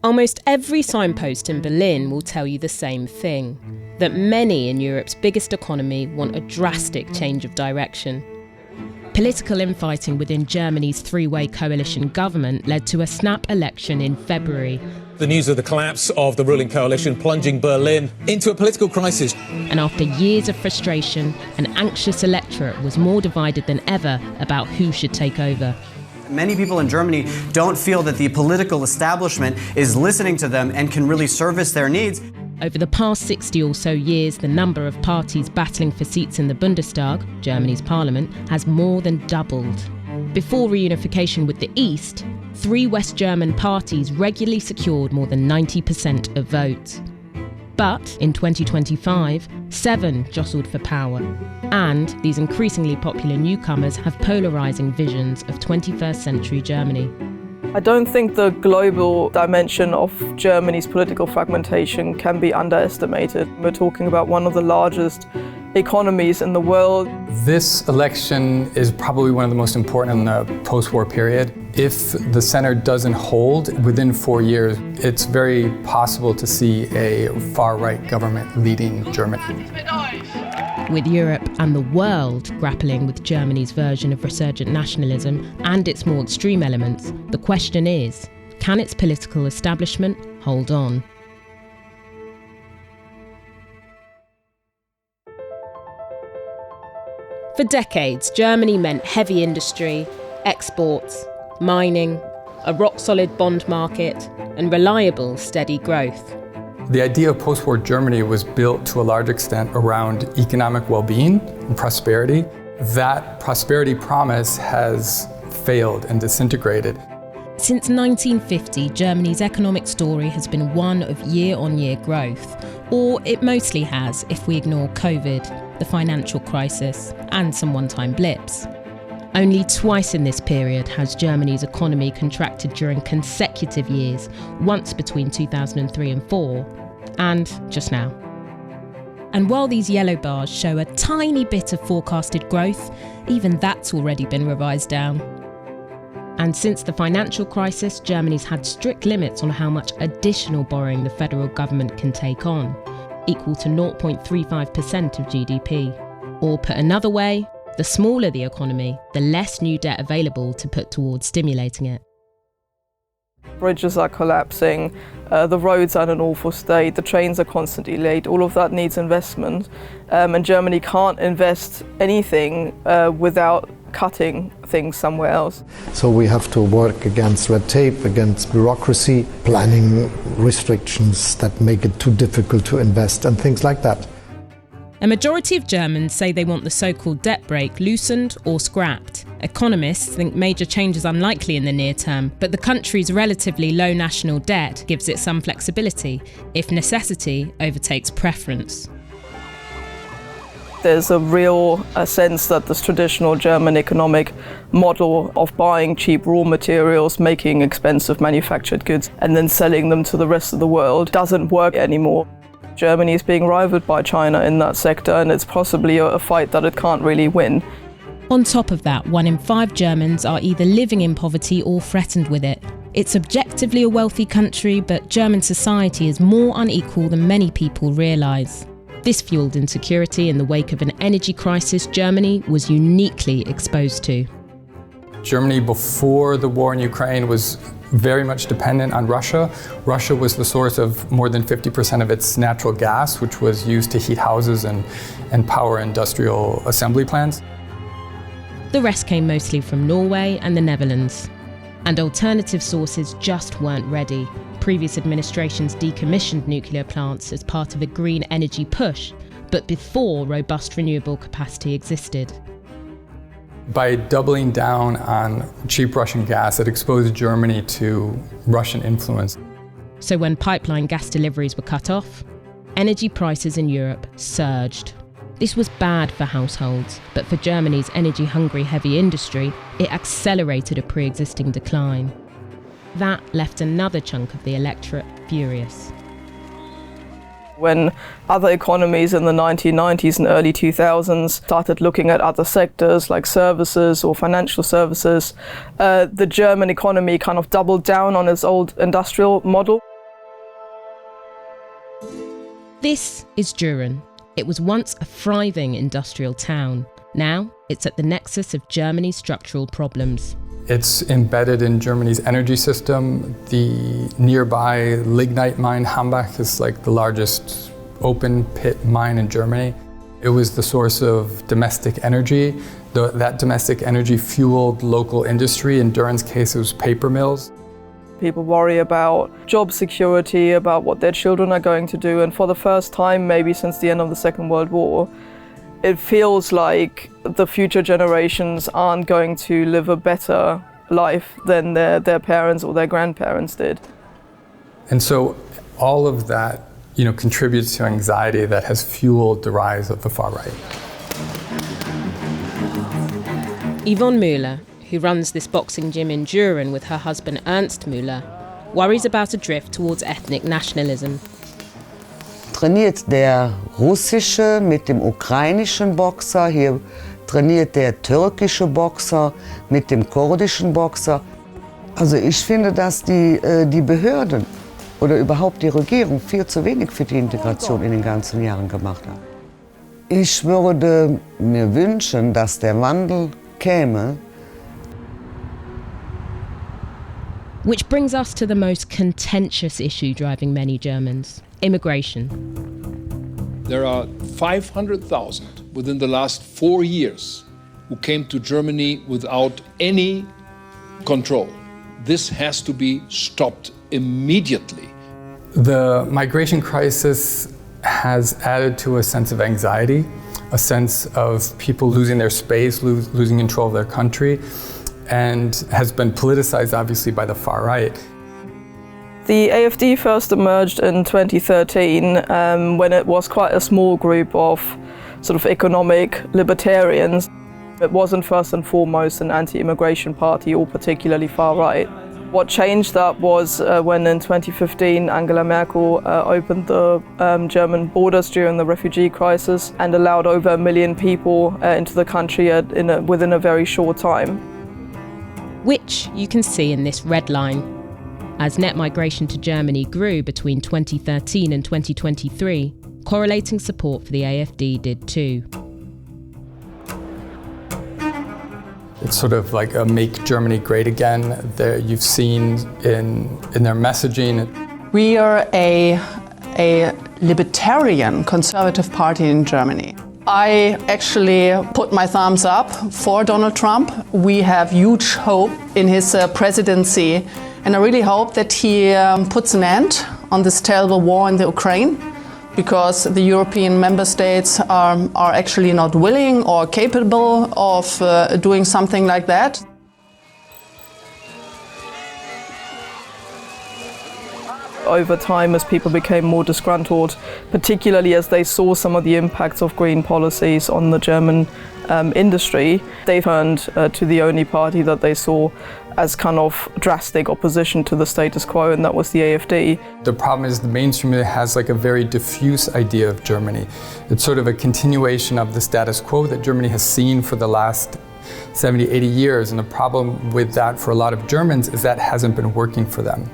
Almost every signpost in Berlin will tell you the same thing, that many in Europe's biggest economy want a drastic change of direction. Political infighting within Germany's three-way coalition government led to a snap election in February. The news of the collapse of the ruling coalition plunging Berlin into a political crisis. And after years of frustration, an anxious electorate was more divided than ever about who should take over. Many people in Germany don't feel that the political establishment is listening to them and can really service their needs. Over the past 60 or so years, the number of parties battling for seats in the Bundestag, Germany's parliament, has more than doubled. Before reunification with the East, 3 West German parties regularly secured more than 90% of votes. But in 2025, 7 jostled for power. And these increasingly popular newcomers have polarising visions of 21st century Germany. I don't think the global dimension of Germany's political fragmentation can be underestimated. We're talking about one of the largest economies in the world. This election is probably one of the most important in the post-war period. If the center doesn't hold within 4 years, it's very possible to see a far-right government leading Germany. With Europe and the world grappling with Germany's version of resurgent nationalism and its more extreme elements, the question is, can its political establishment hold on? For decades, Germany meant heavy industry, exports, mining, a rock-solid bond market, and reliable, steady growth. The idea of post-war Germany was built to a large extent around economic well-being and prosperity. That prosperity promise has failed and disintegrated. Since 1950, Germany's economic story has been one of year-on-year growth, or it mostly has if we ignore COVID, the financial crisis, and some one-time blips. Only twice in this period has Germany's economy contracted during consecutive years, once between 2003 and 4, and just now. And while these yellow bars show a tiny bit of forecasted growth, even that's already been revised down. And since the financial crisis, Germany's had strict limits on how much additional borrowing the federal government can take on, equal to 0.35% of GDP. Or put another way, the smaller the economy, the less new debt available to put towards stimulating it. Bridges are collapsing, the roads are in an awful state, the trains are constantly late, all of that needs investment. And Germany can't invest anything without cutting things somewhere else. So we have to work against red tape, against bureaucracy, planning restrictions that make it too difficult to invest and things like that. A majority of Germans say they want the so-called debt brake loosened or scrapped. Economists think major change is unlikely in the near term, but the country's relatively low national debt gives it some flexibility if necessity overtakes preference. There's a real sense that this traditional German economic model of buying cheap raw materials, making expensive manufactured goods, and then selling them to the rest of the world doesn't work anymore. Germany is being rivaled by China in that sector, and it's possibly a fight that it can't really win. On top of that, 1 in 5 Germans are either living in poverty or threatened with it. It's objectively a wealthy country, but German society is more unequal than many people realise. This fuelled insecurity in the wake of an energy crisis Germany was uniquely exposed to. Germany, before the war in Ukraine, was very much dependent on Russia. Russia was the source of more than 50% of its natural gas, which was used to heat houses and power industrial assembly plants. The rest came mostly from Norway and the Netherlands. And alternative sources just weren't ready. Previous administrations decommissioned nuclear plants as part of a green energy push, but before robust renewable capacity existed. By doubling down on cheap Russian gas, it exposed Germany to Russian influence. So when pipeline gas deliveries were cut off, energy prices in Europe surged. This was bad for households, but for Germany's energy-hungry heavy industry, it accelerated a pre-existing decline. That left another chunk of the electorate furious. When other economies in the 1990s and early 2000s started looking at other sectors like services or financial services, the German economy kind of doubled down on its old industrial model. This is Düren. It was once a thriving industrial town. Now it's at the nexus of Germany's structural problems. It's embedded in Germany's energy system. The nearby lignite mine Hambach is like the largest open pit mine in Germany. It was the source of domestic energy. That domestic energy fueled local industry. In Düren's case, it was paper mills. People worry about job security, about what their children are going to do, and for the first time, maybe since the end of the Second World War, it feels like the future generations aren't going to live a better life than their parents or their grandparents did. And so all of that, contributes to anxiety that has fueled the rise of the far right. Yvonne Müller, who runs this boxing gym in Düren with her husband Ernst Müller, worries about a drift towards ethnic nationalism. Trainiert der russische mit dem ukrainischen Boxer, hier trainiert der türkische Boxer mit dem kurdischen Boxer. Also ich finde, dass die Behörden oder überhaupt die Regierung viel zu wenig für die Integration in den ganzen Jahren gemacht hat. Ich würde mir wünschen, dass der Wandel käme. Which brings us to the most contentious issue driving many Germans: immigration. There are 500,000 within the last 4 years who came to Germany without any control. This has to be stopped immediately. The migration crisis has added to a sense of anxiety, a sense of people losing their space, losing control of their country, and has been politicized, obviously, by the far right. The AfD first emerged in 2013 when it was quite a small group of sort of economic libertarians. It wasn't first and foremost an anti-immigration party or particularly far right. What changed that was when in 2015 Angela Merkel opened the German borders during the refugee crisis and allowed over 1 million people into the country within a very short time. Which you can see in this red line. As net migration to Germany grew between 2013 and 2023, correlating support for the AfD did too. It's sort of like a make Germany great again. You've seen in their messaging. We are a libertarian conservative party in Germany. I actually put my thumbs up for Donald Trump. We have huge hope in his presidency, and I really hope that he puts an end on this terrible war in the Ukraine, because the European member states are actually not willing or capable of doing something like that. Over time, as people became more disgruntled, particularly as they saw some of the impacts of green policies on the German industry, they turned to the only party that they saw as kind of drastic opposition to the status quo, and that was the AfD. The problem is the mainstream has like a very diffuse idea of Germany. It's sort of a continuation of the status quo that Germany has seen for the last 70, 80 years, and the problem with that for a lot of Germans is that hasn't been working for them.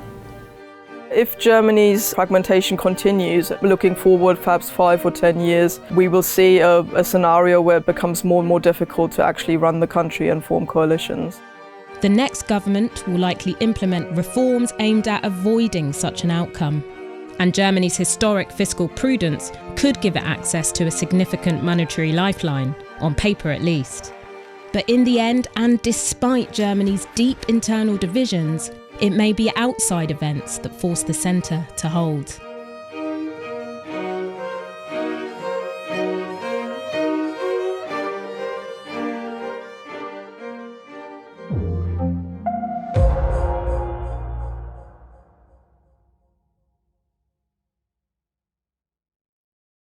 If Germany's fragmentation continues, looking forward perhaps 5 or 10 years, we will see a scenario where it becomes more and more difficult to actually run the country and form coalitions. The next government will likely implement reforms aimed at avoiding such an outcome. And Germany's historic fiscal prudence could give it access to a significant monetary lifeline, on paper at least. But in the end, and despite Germany's deep internal divisions, it may be outside events that force the centre to hold.